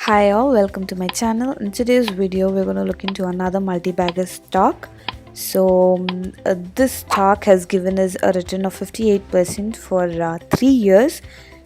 Hi all, welcome to my channel. In today's video we're going to look into another multi-bagger stock. This stock has given us a return of 58% for 3 years.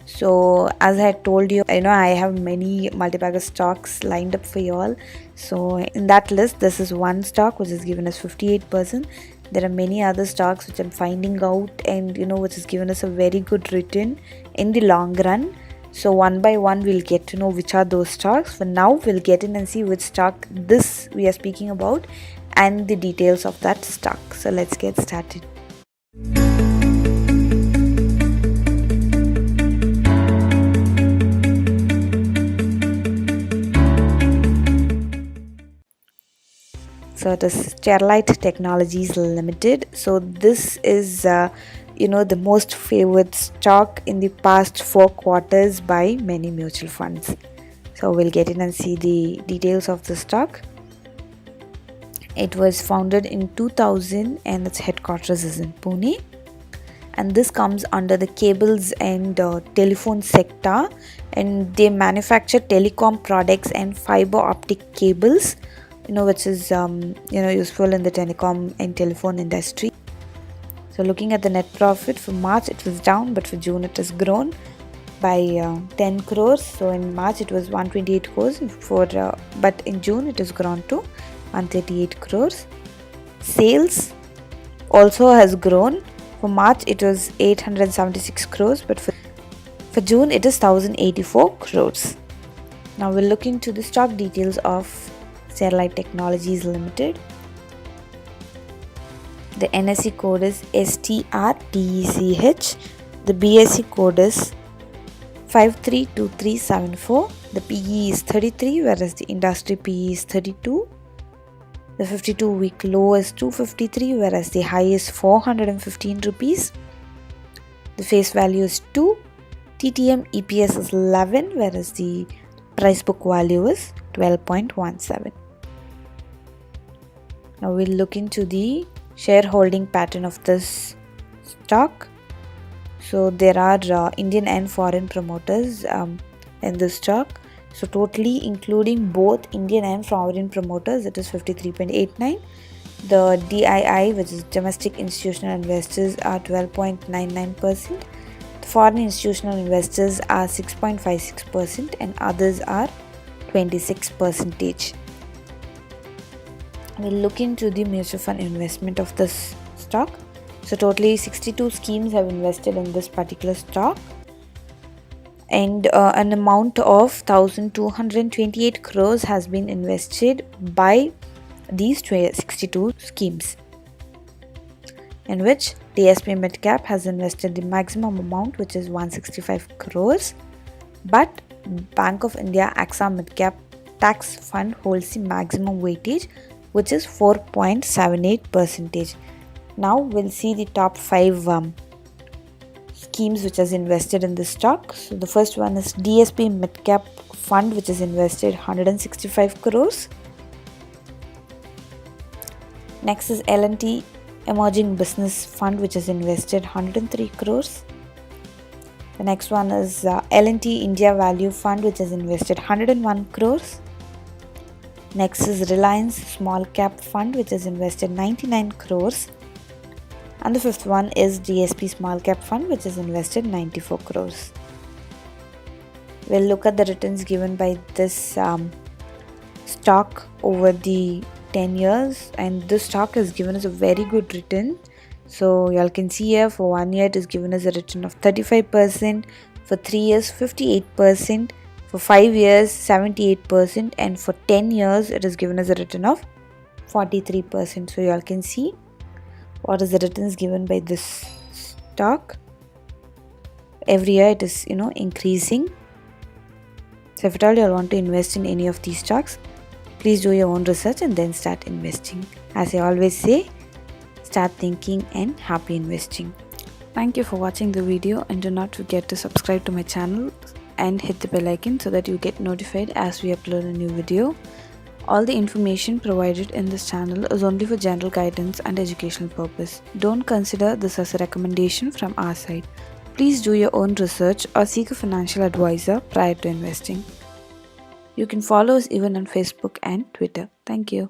So as I had told you, I have many multi-bagger stocks lined up for you all. So in that list, this is one stock which has given us 58%. There are many other stocks which I'm finding out and which has given us a very good return in the long run. So one by one we'll get to know which are those stocks. For now we'll get in and see which stock this we are speaking about and the details of that stock. So let's get started. So it is Sterlite Technologies Limited. So this is the most favored stock in the past 4 quarters by many mutual funds. So we'll get in and see the details of the stock. It was founded in 2000 and its headquarters is in Pune. And this comes under the cables and telephone sector, and they manufacture telecom products and fiber optic cables, which is useful in the telecom and telephone industry. So looking at the net profit, for March it was down, but for June it has grown by 10 crores. So in March it was 128 crores, but in June it has grown to 138 crores. Sales also has grown. For March it was 876 crores, but for June it is 1084 crores. Now we'll look into the stock details of Sterlite Technologies Limited. The NSE code is STRTECH. The BSE code is 532374. The PE is 33, whereas the industry PE is 32. The 52-week low is 253, whereas the high is 415 rupees. The face value is 2. TTM EPS is 11, whereas the price book value is 12.17. Now we'll look into the shareholding pattern of this stock. So there are Indian and foreign promoters in this stock. So totally including both Indian and foreign promoters, it is 53.89. The DII, which is domestic institutional investors, are 12.99%. The foreign institutional investors are 6.56% and others are 26%. We'll look into the mutual fund investment of this stock. So totally 62 schemes have invested in this particular stock, and an amount of 1228 crores has been invested by these 62 schemes, in which DSP Midcap has invested the maximum amount, which is 165 crores, but Bank of India AXA Midcap Tax Fund holds the maximum weightage, which is 4.78%. Now we'll see the top 5 schemes which has invested in this stock. So the first one is DSP Midcap Fund, which has invested 165 crores. Next is L&T Emerging Business Fund, which has invested 103 crores. The next one is L&T India Value Fund, which has invested 101 crores. Next is Reliance Small Cap Fund, which has invested 99 crores. And the fifth one is DSP Small Cap Fund, which has invested 94 crores. We'll look at the returns given by this stock over the 10 years, and this stock has given us a very good return. So y'all can see here, for 1 year it has given us a return of 35%, for 3 years 58%, for 5 years 78%, and for 10 years it has given us a return of 43%. So you all can see what is the returns given by this stock. Every year it is increasing. So if at all you all want to invest in any of these stocks, please do your own research and then start investing. As I always say, start thinking and happy investing. Thank you for watching the video, and do not forget to subscribe to my channel and hit the bell icon so that you get notified as we upload a new video. All the information provided in this channel is only for general guidance and educational purpose. Don't consider this as a recommendation from our side. Please do your own research or seek a financial advisor prior to investing. You can follow us even on Facebook and Twitter. Thank you.